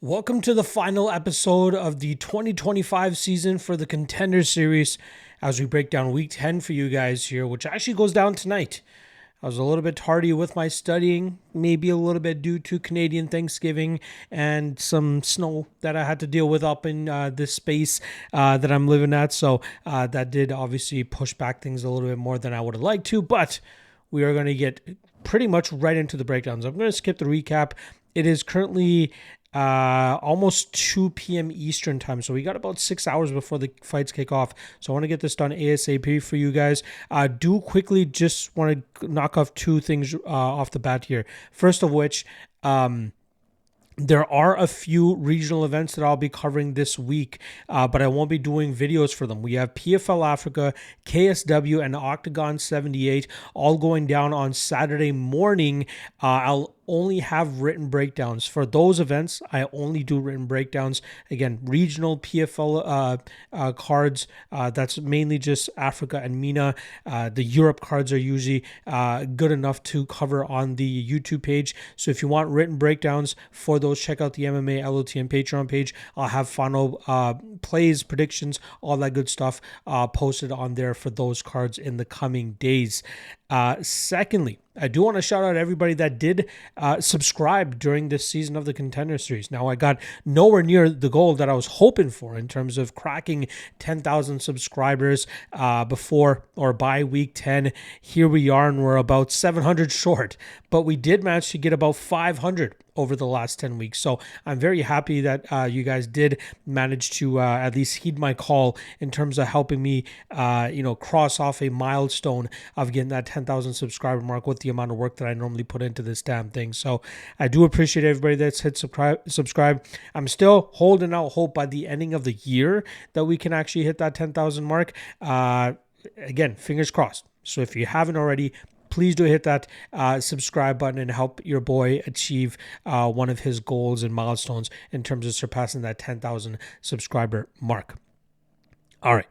Welcome to the final episode of the 2025 season for the Contender series as we break down week 10 for you guys here, which actually goes down tonight. I was a little bit tardy with my studying, maybe a little bit due to Canadian Thanksgiving and some snow that I had to deal with up in this space that I'm living at. So that did obviously push back things a little bit more than I would have liked to, but we are going to get pretty much right into the breakdowns. I'm going to skip the recap. It is currently almost 2 p.m. Eastern time. So we got about 6 hours before the fights kick off. So I want to get this done ASAP for you guys. Do quickly just want to knock off two things off the bat here. First of which, there are a few regional events that I'll be covering this week, but I won't be doing videos for them. We have PFL Africa, KSW, and OKTAGON 78 all going down on Saturday morning. I'll only have written breakdowns for those events. I only do written breakdowns. Again, regional PFL cards. That's mainly just Africa and MENA. The Europe cards are usually good enough to cover on the YouTube page. So if you want written breakdowns for those, check out the MMALOTN Patreon page. I'll have final plays, predictions, all that good stuff posted on there for those cards in the coming days. Secondly, I do want to shout out everybody that did subscribe during this season of the Contender Series. Now, I got nowhere near the goal that I was hoping for in terms of cracking 10,000 subscribers before or by week 10. Here we are, and we're about 700 short, but we did manage to get about 500 over the last 10 weeks. So I'm very happy that you guys did manage to at least heed my call in terms of helping me, cross off a milestone of getting that 10,000 subscriber mark with the amount of work that I normally put into this damn thing. So I do appreciate everybody that's hit subscribe. I'm still holding out hope by the ending of the year that we can actually hit that 10,000 mark. Again, fingers crossed. So if you haven't already, please do hit that subscribe button and help your boy achieve one of his goals and milestones in terms of surpassing that 10,000 subscriber mark. All right,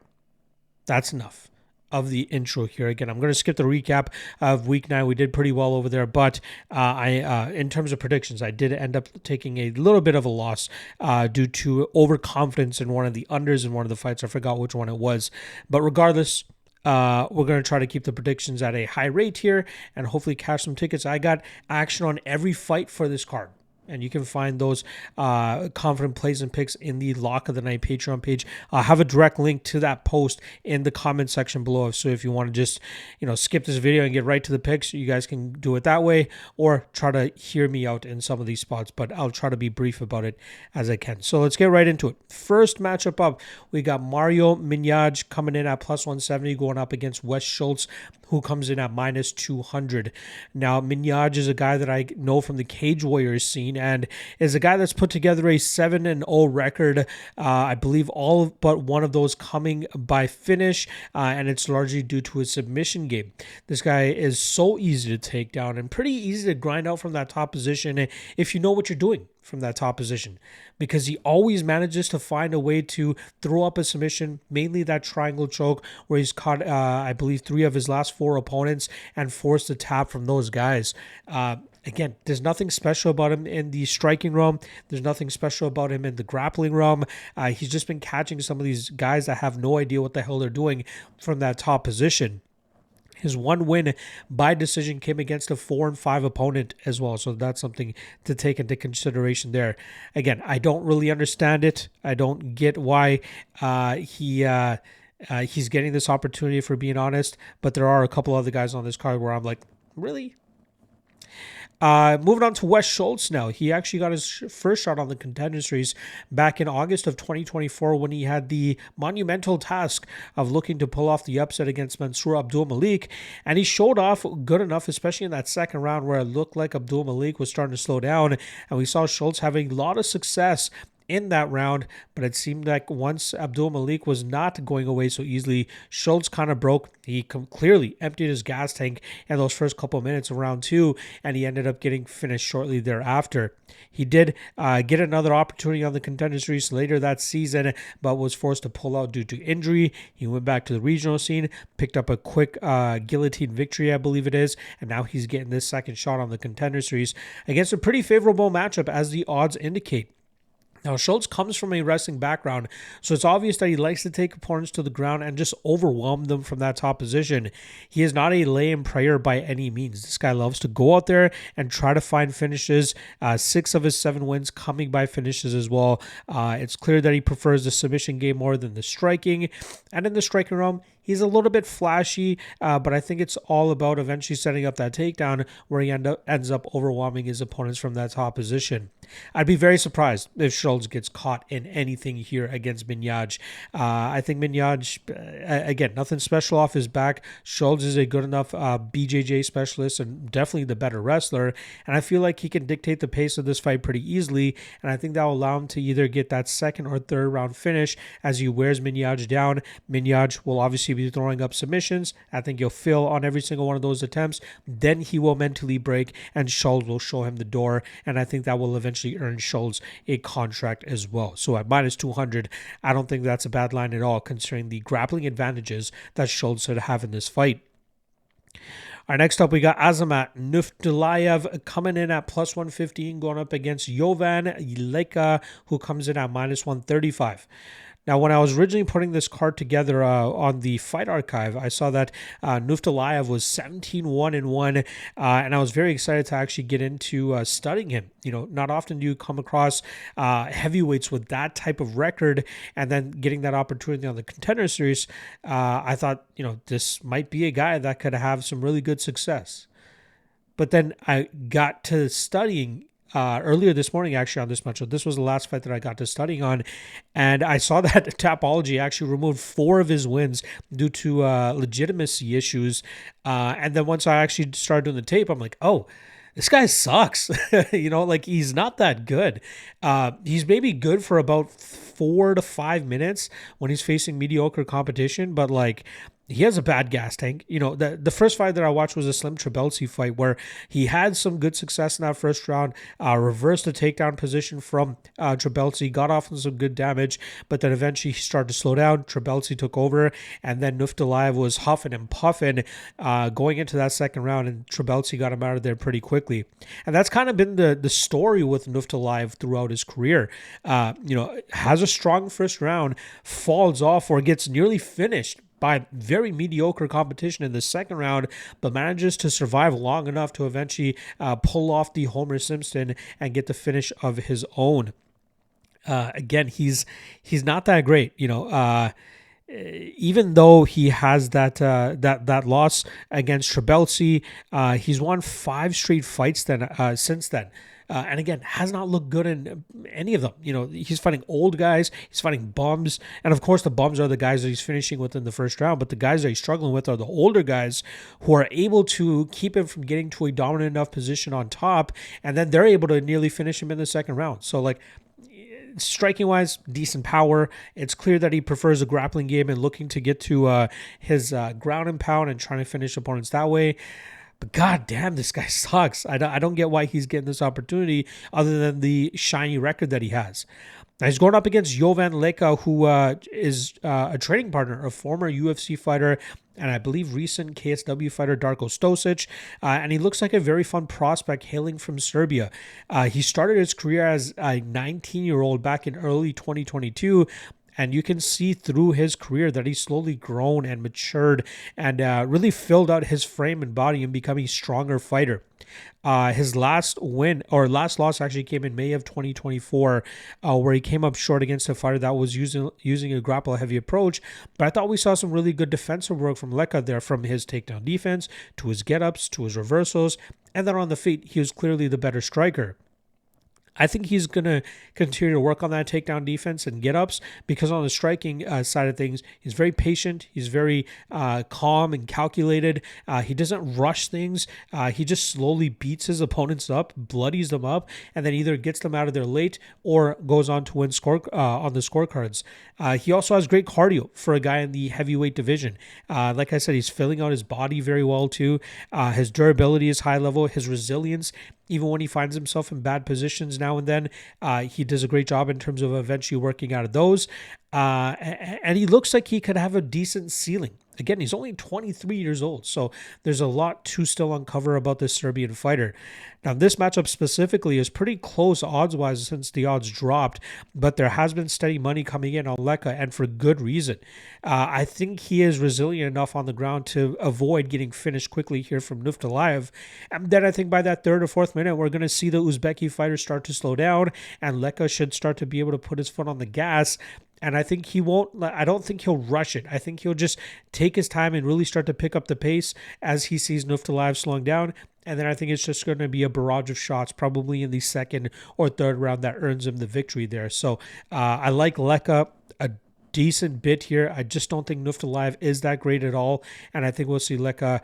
that's enough of the intro here. Again, I'm going to skip the recap of week 9. We did pretty well over there, but in terms of predictions, I did end up taking a little bit of a loss due to overconfidence in one of the unders in one of the fights. I forgot which one it was, but regardless, we're going to try to keep the predictions at a high rate here and hopefully cash some tickets. I got action on every fight for this card, and you can find those confident plays and picks in the Lock of the Night Patreon page. I'll have a direct link to that post in the comment section below. So if you want to just, skip this video and get right to the picks, you guys can do it that way, or try to hear me out in some of these spots. But I'll try to be brief about it as I can. So let's get right into it. First matchup up, we got Mario Mingaj coming in at plus 170, going up against Wes Schultz, who comes in at minus 200. Now, Mingaj is a guy that I know from the Cage Warriors scene and is a guy that's put together a 7-0 record. I believe all but one of those coming by finish, and it's largely due to his submission game. This guy is so easy to take down and pretty easy to grind out from that top position if you know what you're doing from that top position, because he always manages to find a way to throw up a submission, mainly that triangle choke where he's caught, I believe, 3 of his last 4 opponents and forced a tap from those guys. Again, there's nothing special about him in the striking realm. There's nothing special about him in the grappling realm. He's just been catching some of these guys that have no idea what the hell they're doing from that top position. His one win by decision came against a 4-5 opponent as well. So that's something to take into consideration there. Again, I don't really understand it. I don't get why he's getting this opportunity, for being honest. But there are a couple other guys on this card where I'm like, really? Moving on to Wes Schultz now. He actually got his first shot on the Contender Series back in August of 2024 when he had the monumental task of looking to pull off the upset against Mansour Abdul Malik. And he showed off good enough, especially in that second round where it looked like Abdul Malik was starting to slow down. And we saw Schultz having a lot of success in that round, but it seemed like once Abdul Malik was not going away so easily, Schultz kind of broke. He clearly emptied his gas tank in those first couple of minutes of round 2, and he ended up getting finished shortly thereafter. He did get another opportunity on the Contender Series later that season, but was forced to pull out due to injury. He went back to the regional scene, picked up a quick guillotine victory, I believe it is, and now he's getting this second shot on the Contender Series against a pretty favorable matchup as the odds indicate. Now, Schultz comes from a wrestling background, so it's obvious that he likes to take opponents to the ground and just overwhelm them from that top position. He is not a lay-in prayer by any means. This guy loves to go out there and try to find finishes. 6 of his 7 wins coming by finishes as well. It's clear that he prefers the submission game more than the striking. And in the striking realm, he's a little bit flashy, but I think it's all about eventually setting up that takedown where he ends up overwhelming his opponents from that top position. I'd be very surprised if Schultz gets caught in anything here against Mingaj. I think Mingaj, again, nothing special off his back. Schultz is a good enough BJJ specialist and definitely the better wrestler, and I feel like he can dictate the pace of this fight pretty easily, and I think that will allow him to either get that second or third round finish as he wears Mingaj down. Mingaj will obviously be throwing up submissions. I think he'll fail on every single one of those attempts. Then he will mentally break, and Schultz will show him the door, and I think that will eventually earn Schultz a contract as well. So at minus 200, I don't think that's a bad line at all, considering the grappling advantages that Schultz should have in this fight. All right, next up, we got Azamat Nuftillaev coming in at plus 115, going up against Jovan Leka, who comes in at minus 135. Now, when I was originally putting this card together on the Fight Archive, I saw that Nuftillaev was 17-1-1, and I was very excited to actually get into studying him. You know, not often do you come across heavyweights with that type of record, and then getting that opportunity on the Contender Series. I thought, you know, this might be a guy that could have some really good success. But then I got to studying earlier this morning, actually, on this matchup. This was the last fight that I got to studying on, and I saw that Tapology actually removed 4 of his wins due to legitimacy issues. And then once I actually started doing the tape, I'm like, oh, this guy sucks. You know, like, he's not that good. He's maybe good for about 4 to 5 minutes when he's facing mediocre competition, but like, he has a bad gas tank. You know, the first fight that I watched was a Slim Trabelsi fight where he had some good success in that first round, reversed the takedown position from Trabelsi, got off on some good damage, but then eventually he started to slow down. Trabelsi took over, and then Nuftillaev was huffing and puffing going into that second round, and Trabelsi got him out of there pretty quickly. And that's kind of been the story with Nuftillaev throughout his career. You know, has a strong first round, falls off or gets nearly finished by very mediocre competition in the second round, but manages to survive long enough to eventually pull off the Homer Simpson and get the finish of his own. Again, he's not that great, you know. Even though he has that loss against Trabelsi, he's won 5 straight fights since then. And again, has not looked good in any of them. You know, he's fighting old guys, he's fighting bums, and of course the bums are the guys that he's finishing with in the first round, but the guys that he's struggling with are the older guys who are able to keep him from getting to a dominant enough position on top, and then they're able to nearly finish him in the second round. So, like, striking wise, decent power. It's clear that he prefers a grappling game and looking to get to his ground and pound and trying to finish opponents that way. But god damn, this guy sucks. I don't get why he's getting this opportunity other than the shiny record that he has. Now he's going up against Jovan Leka, who is a training partner, a former UFC fighter, and I believe recent KSW fighter Darko Stosic, and he looks like a very fun prospect hailing from Serbia. He started his career as a 19-year-old back in early 2022, and you can see through his career that he's slowly grown and matured and really filled out his frame and body and becoming a stronger fighter. His last loss actually came in May of 2024, where he came up short against a fighter that was using a grapple-heavy approach. But I thought we saw some really good defensive work from Leka there, from his takedown defense to his get-ups to his reversals. And then on the feet, he was clearly the better striker. I think he's going to continue to work on that takedown defense and get-ups, because on the striking side of things, he's very patient. He's very calm and calculated. He doesn't rush things. He just slowly beats his opponents up, bloodies them up, and then either gets them out of there late or goes on to win on the scorecards. He also has great cardio for a guy in the heavyweight division. Like I said, he's filling out his body very well too. His durability is high level. His resilience, even when he finds himself in bad positions now and then, he does a great job in terms of eventually working out of those. And he looks like he could have a decent ceiling. Again, he's only 23 years old, so there's a lot to still uncover about this Serbian fighter. Now, this matchup specifically is pretty close odds-wise since the odds dropped, but there has been steady money coming in on Leka, and for good reason. I think he is resilient enough on the ground to avoid getting finished quickly here from Nuftillaev. And then I think by that third or fourth minute, we're going to see the Uzbeki fighter start to slow down, and Leka should start to be able to put his foot on the gas. And I think he won't, I don't think he'll rush it. I think he'll just take his time and really start to pick up the pace as he sees Nuftillaev slowing down. And then I think it's just going to be a barrage of shots, probably in the second or third round, that earns him the victory there. So I like Leka a decent bit here. I just don't think Nuftillaev is that great at all. And I think we'll see Leka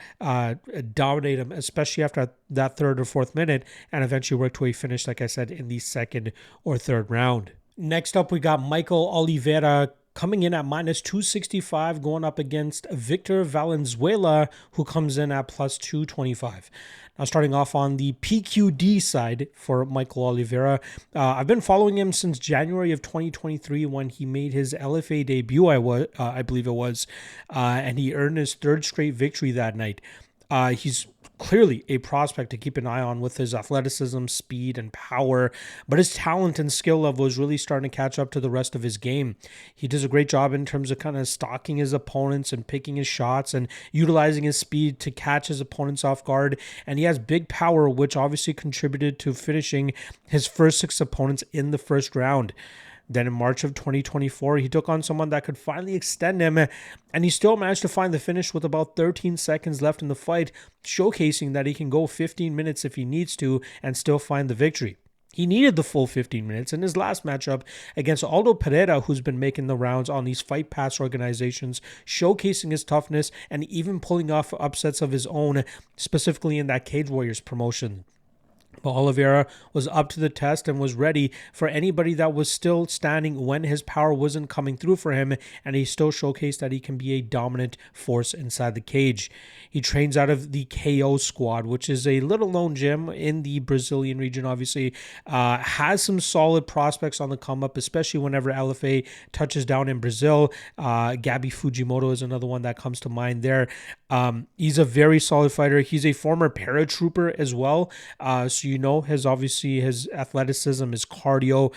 dominate him, especially after that third or fourth minute, and eventually work to a finish, like I said, in the second or third round. Next up, we got Michael Oliveira coming in at minus 265, going up against Victor Valenzuela, who comes in at plus 225. Now, starting off on the PQD side for Michael Oliveira, I've been following him since January of 2023 when he made his LFA debut, I believe it was, and he earned his third straight victory that night. He's clearly a prospect to keep an eye on with his athleticism, speed, and power, but his talent and skill level is really starting to catch up to the rest of his game. He does a great job in terms of kind of stalking his opponents and picking his shots and utilizing his speed to catch his opponents off guard, and he has big power, which obviously contributed to finishing his first 6 opponents in the first round. Then in March of 2024, he took on someone that could finally extend him, and he still managed to find the finish with about 13 seconds left in the fight, showcasing that he can go 15 minutes if he needs to and still find the victory. He needed the full 15 minutes in his last matchup against Aldo Pereira, who's been making the rounds on these Fight Pass organizations, showcasing his toughness and even pulling off upsets of his own, specifically in that Cage Warriors promotion. But Oliveira was up to the test and was ready for anybody that was still standing when his power wasn't coming through for him, and he still showcased that he can be a dominant force inside the cage. He trains out of the KO squad, which is a little-known gym in the Brazilian region, obviously. Has some solid prospects on the come-up, especially whenever LFA touches down in Brazil. Gabi Fujimoto is another one that comes to mind there. He's a very solid fighter. He's a former paratrooper as well, so his athleticism, his cardio,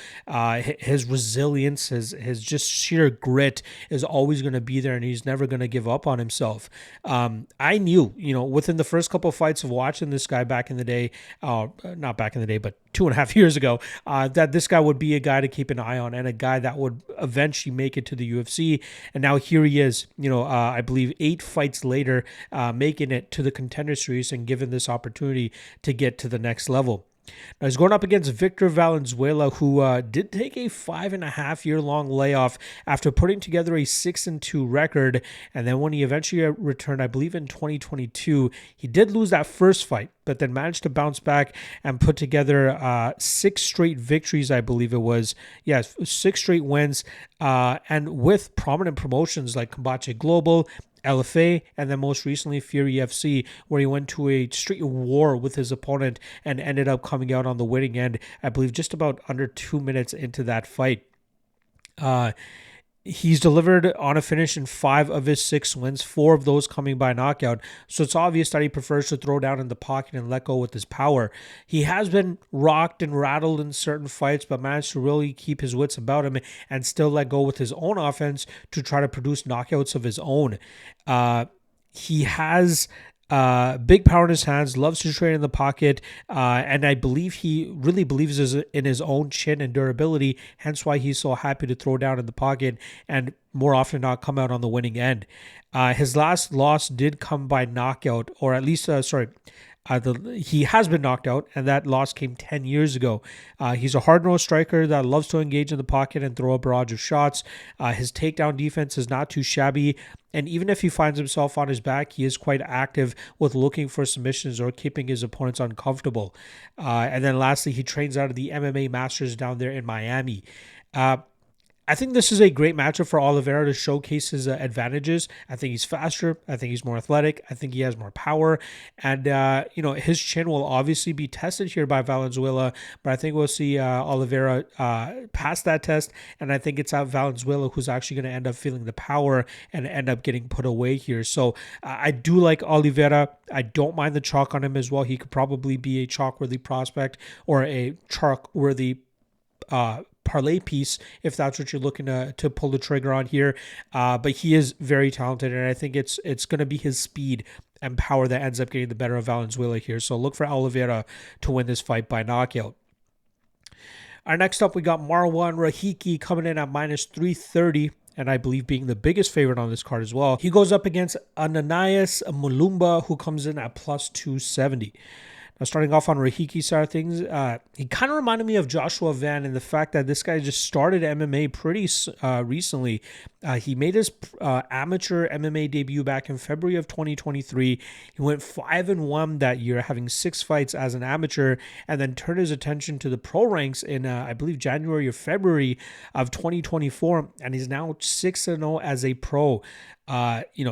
his resilience, his just sheer grit is always going to be there, and he's never going to give up on himself. I knew, within the first couple of fights of watching this guy back in the day, not back in the day, but 2.5 years ago, that this guy would be a guy to keep an eye on and a guy that would eventually make it to the UFC. And now here he is, I believe 8 fights later, making it to the Contender Series and given this opportunity to get to the next level. Now he's going up against Victor Valenzuela, who did take a 5.5-year-long layoff after putting together a 6-2 record. And then when he eventually returned, I believe in 2022, he did lose that first fight, but then managed to bounce back and put together 6 straight victories, I believe it was. Yes, 6 straight wins, and with prominent promotions like Combache Global, LFA, and then most recently Fury FC, where he went to a street war with his opponent and ended up coming out on the winning end, I believe just about under 2 minutes into that fight. He's delivered on a finish in 5 of his 6 wins, 4 of those coming by knockout. So it's obvious that he prefers to throw down in the pocket and let go with his power. He has been rocked and rattled in certain fights, but managed to really keep his wits about him and still let go with his own offense to try to produce knockouts of his own. He has big power in his hands, loves to trade in the pocket, and I believe he really believes in his own chin and durability, hence why he's so happy to throw down in the pocket and more often not come out on the winning end. His last loss did come by knockout, or at least, he has been knocked out, and that loss came 10 years ago. He's a hard-nosed striker that loves to engage in the pocket and throw a barrage of shots. His takedown defense is not too shabby, and even if he finds himself on his back, he is quite active with looking for submissions or keeping his opponents uncomfortable. And then lastly, he trains out of the MMA Masters down there in Miami. I think this is a great matchup for Oliveira to showcase his advantages. I think he's faster. I think he's more athletic. I think he has more power. And, his chin will obviously be tested here by Valenzuela, but I think we'll see Oliveira pass that test. And I think it's Valenzuela who's actually going to end up feeling the power and end up getting put away here. So I do like Oliveira. I don't mind the chalk on him as well. He could probably be a chalk-worthy prospect or a chalk-worthy parlay piece if that's what you're looking to pull the trigger on here, but he is very talented, and I think it's going to be his speed and power that ends up getting the better of Valenzuela here. So look for Oliveira to win this fight by knockout. Our next up, we got Marwan Rahiki coming in at -330, and I believe being the biggest favorite on this card as well. He goes up against Ananias Mulumba, who comes in at +270. Now, starting off on Rahiki's side of things, he kind of reminded me of Joshua Van in the fact that this guy just started MMA pretty recently. He made his amateur MMA debut back in February of 2023. He went 5-1 that year, having 6 fights as an amateur, and then turned his attention to the pro ranks in, I believe, January or February of 2024, and he's now 6-0 as a pro.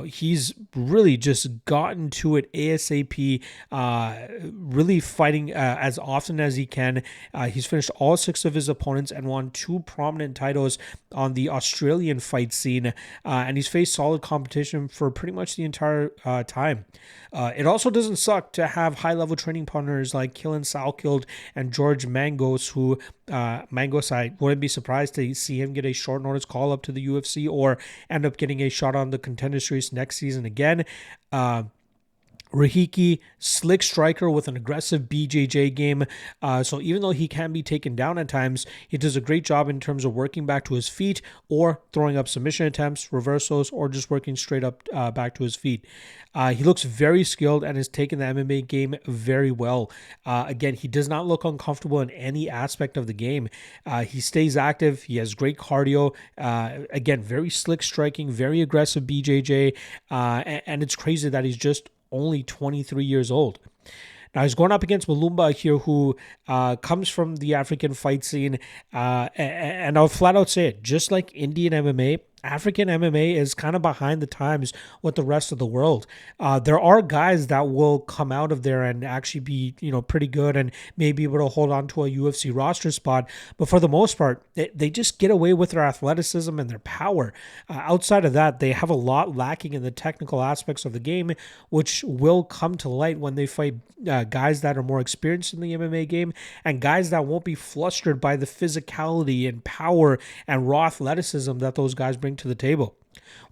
He's really just gotten to it ASAP, really fighting as often as he can. He's finished all 6 of his opponents and won 2 prominent titles on the Australian fight scene, and he's faced solid competition for pretty much the entire time. It also doesn't suck to have high-level training partners like Killen Salkild and George Mangos, who Mangos, I wouldn't be surprised to see him get a short notice call up to the UFC or end up getting a shot on the Contender Series next season again. Rahiki, slick striker with an aggressive BJJ game. So even though he can be taken down at times, he does a great job in terms of working back to his feet or throwing up submission attempts, reversals, or just working straight up back to his feet. He looks very skilled and has taken the MMA game very well. Again, he does not look uncomfortable in any aspect of the game. He stays active. He has great cardio. Again, very slick striking, very aggressive BJJ. And it's crazy that he's just only 23 years old. Now, he's going up against Mulumba here, who comes from the African fight scene. And I'll flat out say it, just like Indian MMA, African MMA is kind of behind the times with the rest of the world. There are guys that will come out of there and actually be, pretty good and maybe able to hold on to a UFC roster spot. But for the most part, they just get away with their athleticism and their power. Outside of that, they have a lot lacking in the technical aspects of the game, which will come to light when they fight guys that are more experienced in the MMA game and guys that won't be flustered by the physicality and power and raw athleticism that those guys bring to the table.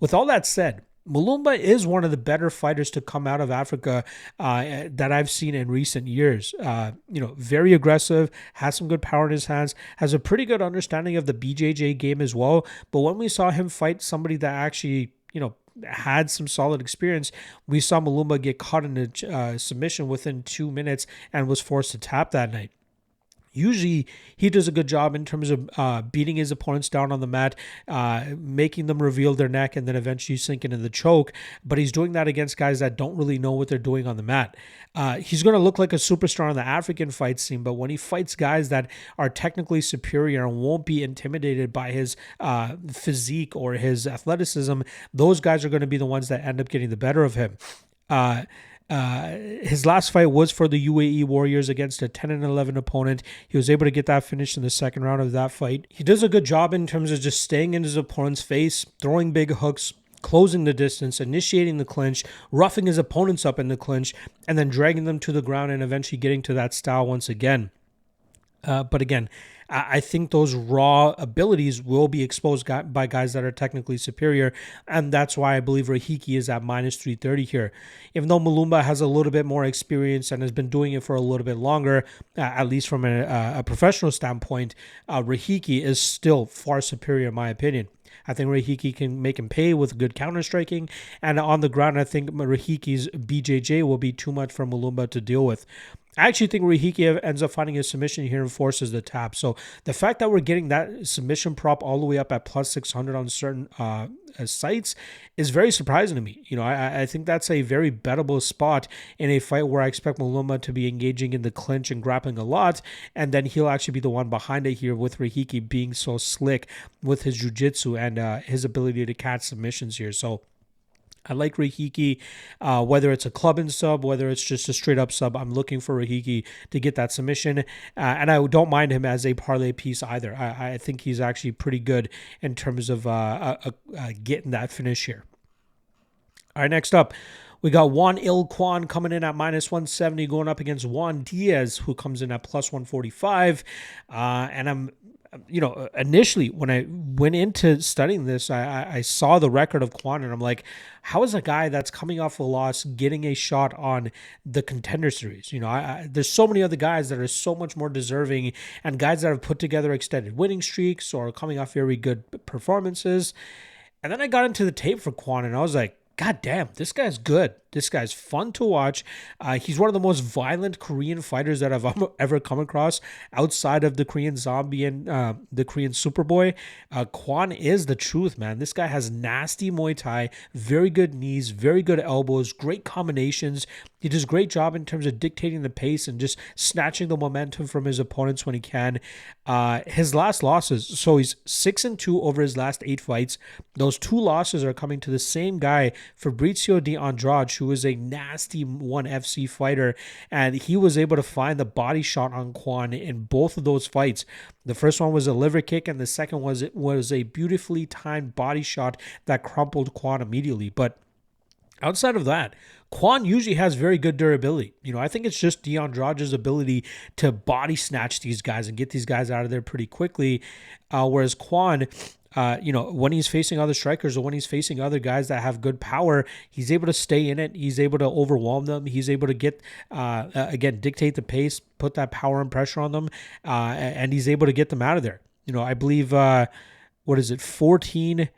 With all that said, Mulumba is one of the better fighters to come out of Africa that I've seen in recent years. Very aggressive, has some good power in his hands, has a pretty good understanding of the BJJ game as well. But when we saw him fight somebody that actually, had some solid experience, we saw Mulumba get caught in a submission within 2 minutes and was forced to tap that night. Usually, he does a good job in terms of beating his opponents down on the mat, making them reveal their neck, and then eventually sinking in the choke. But he's doing that against guys that don't really know what they're doing on the mat. He's going to look like a superstar on the African fight scene, but when he fights guys that are technically superior and won't be intimidated by his physique or his athleticism, those guys are going to be the ones that end up getting the better of him. His last fight was for the UAE Warriors against a 10-11 opponent. He was able to get that finished in the second round of that fight. He does a good job in terms of just staying in his opponent's face, throwing big hooks, closing the distance, initiating the clinch, roughing his opponents up in the clinch, and then dragging them to the ground and eventually getting to that style once again. But again, I think those raw abilities will be exposed by guys that are technically superior, and that's why I believe Rahiki is at -330 here. Even though Mulumba has a little bit more experience and has been doing it for a little bit longer, at least from a professional standpoint, Rahiki is still far superior in my opinion. I think Rahiki can make him pay with good counter-striking, and on the ground, I think Rahiki's BJJ will be too much for Mulumba to deal with. I actually think Rahiki ends up finding a submission here and forces the tap. So the fact that we're getting that submission prop all the way up at plus 600 on certain sites is very surprising to me. You know, I think that's a very bettable spot in a fight where I expect Mulumba to be engaging in the clinch and grappling a lot, and then he'll actually be the one behind it here with Rahiki being so slick with his jiu-jitsu and his ability to catch submissions here. So I like Rahiki, whether it's a club and sub, whether it's just a straight up sub. I'm looking for Rahiki to get that submission, and I don't mind him as a parlay piece either. I think he's actually pretty good in terms of getting that finish here. All right, next up, we got Kwon coming in at minus 170, going up against Diaz, who comes in at plus 145. And I'm, initially when I went into studying this, I saw the record of Kwon, and I'm like, how is a guy that's coming off a loss getting a shot on the Contender series? You know, there's so many other guys that are so much more deserving, and guys that have put together extended winning streaks or coming off very good performances. And then I got into the tape for Kwon, and I was like, God damn, this guy's good. This guy's fun to watch. He's one of the most violent Korean fighters that I've ever come across outside of the Korean Zombie and the Korean Superboy. Kwon is the truth, man. This guy has nasty Muay Thai, very good knees, very good elbows, great combinations. He does a great job in terms of dictating the pace and just snatching the momentum from his opponents when he can. His last losses, so he's 6-2 over his last 8 fights. Those 2 losses are coming to the same guy, Fabrizio de Andrade, who is a nasty 1 FC fighter, and he was able to find the body shot on Kwon in both of those fights. The first one was a liver kick, and the second was a beautifully timed body shot that crumpled Kwon immediately. But outside of that, Kwon usually has very good durability. You know, I think it's just de Andrade's ability to body snatch these guys and get these guys out of there pretty quickly, whereas Kwon, when he's facing other strikers or when he's facing other guys that have good power, he's able to stay in it. He's able to overwhelm them. He's able to get, dictate the pace, put that power and pressure on them, and he's able to get them out of there. You know, I believe, 14...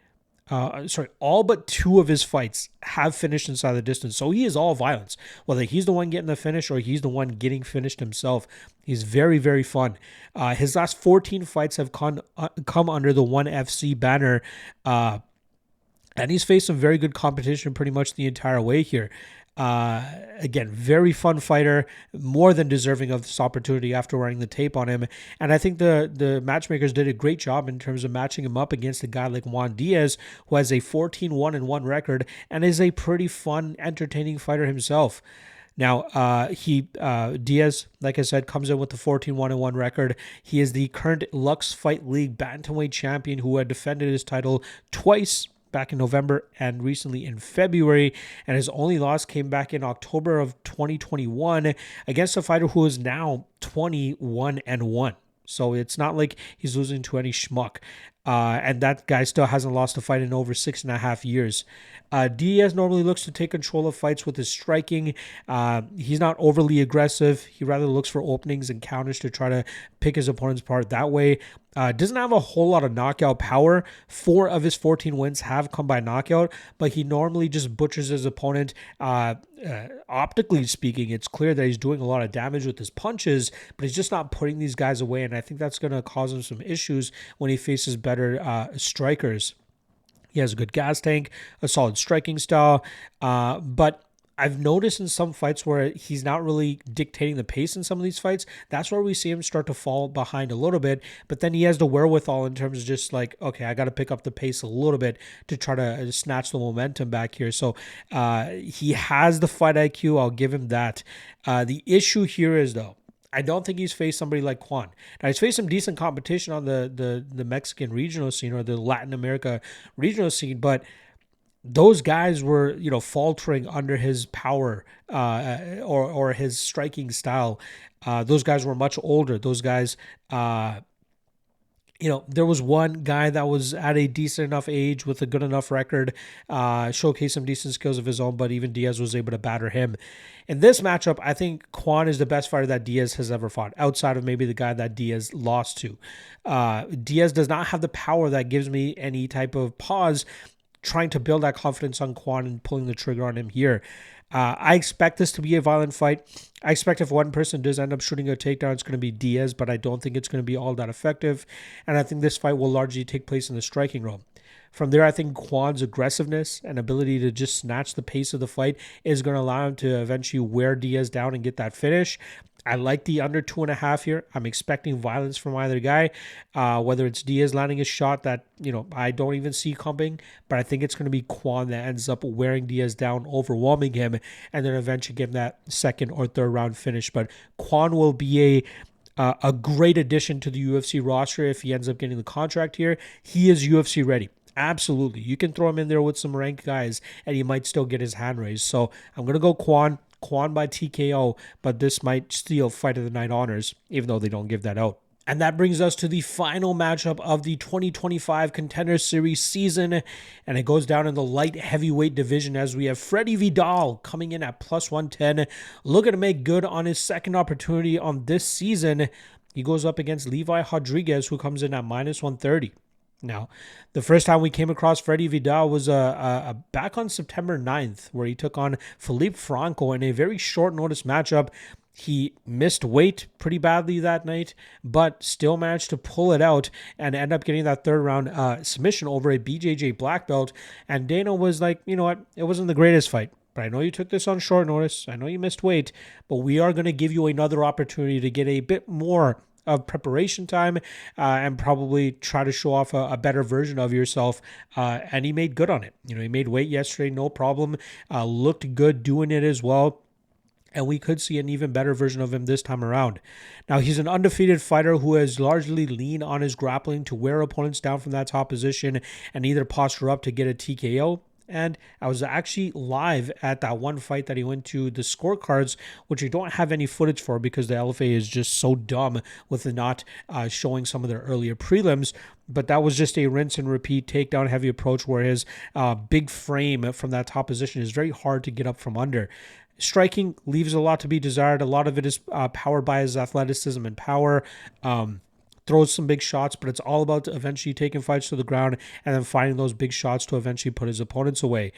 all but 2 of his fights have finished inside the distance. So he is all violence. Whether he's the one getting the finish or he's the one getting finished himself, he's very, very fun. His last 14 fights have come under the 1 FC banner, and he's faced some very good competition pretty much the entire way here. Again, very fun fighter, more than deserving of this opportunity after wearing the tape on him. And I think the matchmakers did a great job in terms of matching him up against a guy like Diaz, who has a 14-1-1 record and is a pretty fun, entertaining fighter himself. Now, Diaz, like I said, comes in with the 14-1-1 record. He is the current Lux Fight League bantamweight champion who had defended his title twice back in November and recently in February, and his only loss came back in October of 2021 against a fighter who is now 21-1. So it's not like he's losing to any schmuck. And that guy still hasn't lost a fight in over 6.5 years. Diaz normally looks to take control of fights with his striking. He's not overly aggressive. He rather looks for openings and counters to try to pick his opponent's part that way. Doesn't have a whole lot of knockout power. 4 of his 14 wins have come by knockout, but he normally just butchers his opponent. Optically speaking, it's clear that he's doing a lot of damage with his punches, but he's just not putting these guys away, and I think that's going to cause him some issues when he faces better strikers. He has a good gas tank, a solid striking style, but I've noticed in some fights where he's not really dictating the pace in some of these fights. That's where we see him start to fall behind a little bit, but then he has the wherewithal in terms of just like, okay, I got to pick up the pace a little bit to try to snatch the momentum back here. So he has the fight IQ. I'll give him that. The issue here is, though, I don't think he's faced somebody like Kwon. Now, he's faced some decent competition on the Mexican regional scene or the Latin America regional scene, but those guys were, faltering under his power or his striking style. Those guys were much older. Those guys, there was one guy that was at a decent enough age with a good enough record, showcased some decent skills of his own, but even Diaz was able to batter him. In this matchup, I think Kwon is the best fighter that Diaz has ever fought, outside of maybe the guy that Diaz lost to. Diaz does not have the power that gives me any type of pause, trying to build that confidence on Kwon and pulling the trigger on him here. I expect this to be a violent fight. I expect if one person does end up shooting a takedown, it's going to be Diaz, but I don't think it's going to be all that effective. And I think this fight will largely take place in the striking realm. From there, I think Kwon's aggressiveness and ability to just snatch the pace of the fight is going to allow him to eventually wear Diaz down and get that finish. I like the under 2.5 here. I'm expecting violence from either guy, whether it's Diaz landing a shot that, I don't even see coming, but I think it's going to be Kwon that ends up wearing Diaz down, overwhelming him, and then eventually give him that second or third round finish. But Kwon will be a great addition to the UFC roster if he ends up getting the contract here. He is UFC ready. Absolutely. You can throw him in there with some ranked guys and he might still get his hand raised. So I'm going to go Kwon by TKO, but this might steal Fight of the Night honors, even though they don't give that out. And that brings us to the final matchup of the 2025 Contender Series season, and it goes down in the light heavyweight division as we have Freddy Vidal coming in at plus 110, looking to make good on his second opportunity on this season. He goes up against Levi Rodrigues, who comes in at minus 130. Now, the first time we came across Freddy Vidal was back on September 9th, where he took on Felipe Franco in a very short notice matchup. He missed weight pretty badly that night, but still managed to pull it out and end up getting that third round submission over a BJJ black belt. And Dana was like, you know what, it wasn't the greatest fight, but I know you took this on short notice. I know you missed weight, but we are going to give you another opportunity to get a bit more of preparation time and probably try to show off a better version of yourself. And he made good on it. He made weight yesterday, no problem. Looked good doing it as well. And we could see an even better version of him this time around. Now, he's an undefeated fighter who has largely leaned on his grappling to wear opponents down from that top position and either posture up to get a TKO. And I was actually live at that one fight that he went to the scorecards, which we don't have any footage for because the LFA is just so dumb with not showing some of their earlier prelims. But that was just a rinse and repeat takedown heavy approach where his big frame from that top position is very hard to get up from under. Striking leaves a lot to be desired. A lot of it is powered by his athleticism and power. Throws some big shots, but it's all about eventually taking fights to the ground and then finding those big shots to eventually put his opponents away.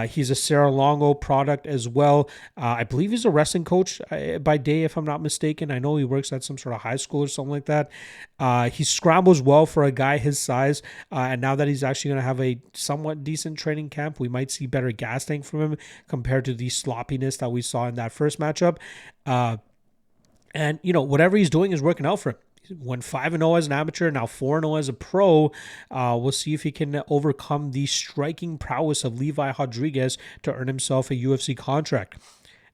He's a Serra Longo product as well. I believe he's a wrestling coach by day, if I'm not mistaken. I know he works at some sort of high school or something like that. He scrambles well for a guy his size, and now that he's actually going to have a somewhat decent training camp, we might see better gas tank from him compared to the sloppiness that we saw in that first matchup. And, whatever he's doing is working out for him. Went 5-0 as an amateur, now 4-0 as a pro. We'll see if he can overcome the striking prowess of Levi Rodrigues to earn himself a UFC contract.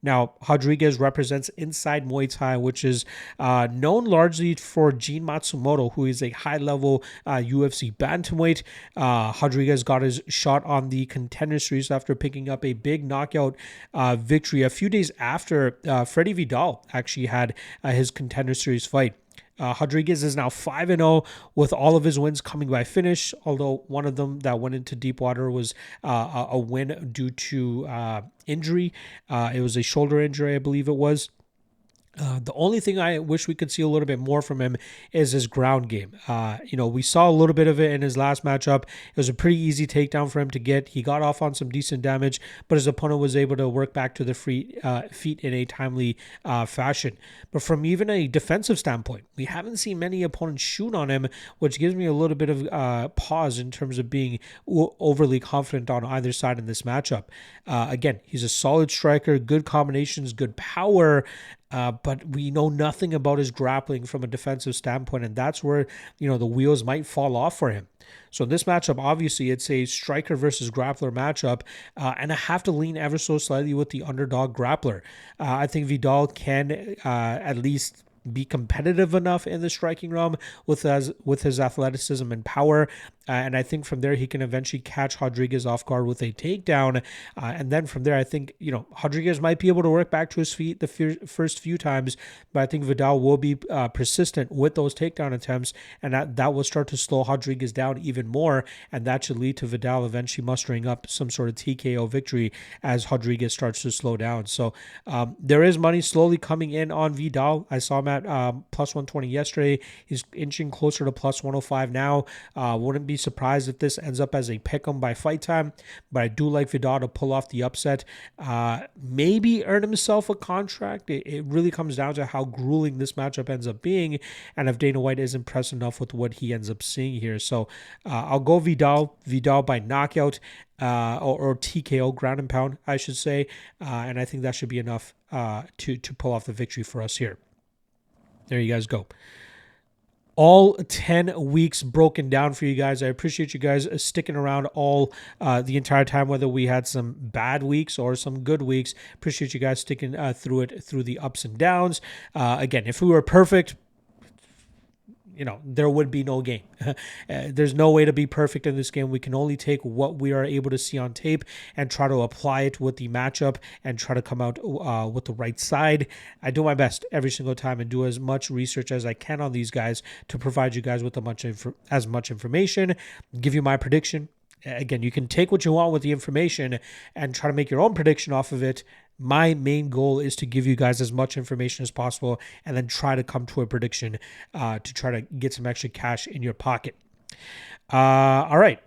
Now, Rodrigues represents Inside Muay Thai, which is known largely for Gene Matsumoto, who is a high-level UFC bantamweight. Rodrigues got his shot on the Contender Series after picking up a big knockout victory a few days after Freddy Vidal actually had his Contender Series fight. Rodrigues is now 5-0 with all of his wins coming by finish, although one of them that went into deep water was a win due to injury. It was a shoulder injury, I believe it was. The only thing I wish we could see a little bit more from him is his ground game. We saw a little bit of it in his last matchup. It was a pretty easy takedown for him to get. He got off on some decent damage, but his opponent was able to work back to the feet in a timely fashion. But from even a defensive standpoint, we haven't seen many opponents shoot on him, which gives me a little bit of pause in terms of being overly confident on either side in this matchup. Again, he's a solid striker, good combinations, good power, but we know nothing about his grappling from a defensive standpoint, and that's where, the wheels might fall off for him. So in this matchup, obviously, it's a striker versus grappler matchup, and I have to lean ever so slightly with the underdog grappler. I think Vidal can at least be competitive enough in the striking realm with his athleticism and power. And I think from there, he can eventually catch Rodrigues off guard with a takedown. And then from there, I think, Rodrigues might be able to work back to his feet the first few times, but I think Vidal will be persistent with those takedown attempts, and that will start to slow Rodrigues down even more, and that should lead to Vidal eventually mustering up some sort of TKO victory as Rodrigues starts to slow down. So there is money slowly coming in on Vidal. I saw him at plus 120 yesterday. He's inching closer to plus 105 now. Wouldn't be be surprised if this ends up as a pick'em by fight time, but I do like Vidal to pull off the upset. Maybe earn himself a contract. It really comes down to how grueling this matchup ends up being, and if Dana White is impressed enough with what he ends up seeing here. So I'll go Vidal by knockout, or TKO, ground and pound, I should say, and I think that should be enough to pull off the victory for us here. There you guys go. All 10 weeks broken down for you guys. I appreciate you guys sticking around all the entire time, whether we had some bad weeks or some good weeks. Appreciate you guys sticking through it, through the ups and downs. Again, if we were perfect, there would be no game. There's no way to be perfect in this game. We can only take what we are able to see on tape and try to apply it with the matchup and try to come out with the right side. I do my best every single time and do as much research as I can on these guys to provide you guys with as much information, give you my prediction. Again, you can take what you want with the information and try to make your own prediction off of it. My main goal is to give you guys as much information as possible and then try to come to a prediction to try to get some extra cash in your pocket. All right.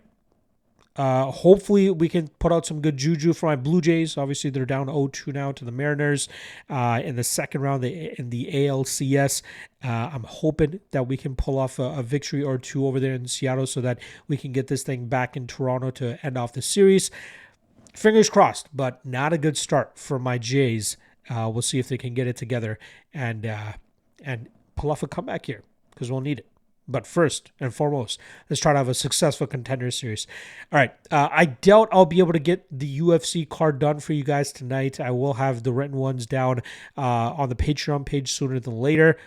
Hopefully we can put out some good juju for my Blue Jays. Obviously, they're down 0-2 now to the Mariners in the second round in the ALCS. I'm hoping that we can pull off a victory or two over there in Seattle so that we can get this thing back in Toronto to end off the series. Fingers crossed, but not a good start for my Jays. We'll see if they can get it together and pull off a comeback here, because we'll need it. But first and foremost, let's try to have a successful Contender series. All right. I doubt I'll be able to get the UFC card done for you guys tonight. I will have the written ones down on the Patreon page sooner than later.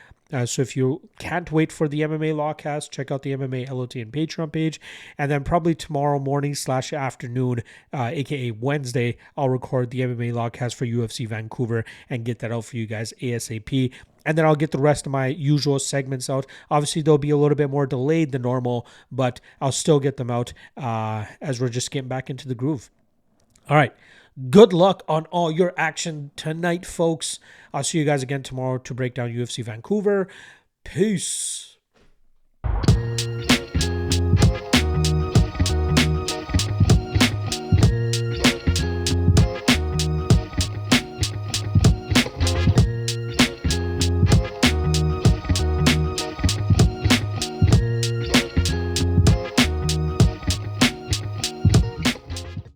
So if you can't wait for the MMA Lawcast, check out the MMALOTN Patreon page. And then probably tomorrow morning / afternoon, aka Wednesday, I'll record the MMA Lawcast for UFC Vancouver and get that out for you guys ASAP. And then I'll get the rest of my usual segments out. Obviously, they'll be a little bit more delayed than normal, but I'll still get them out as we're just getting back into the groove. All right. Good luck on all your action tonight, folks. I'll see you guys again tomorrow to break down UFC Vancouver. Peace.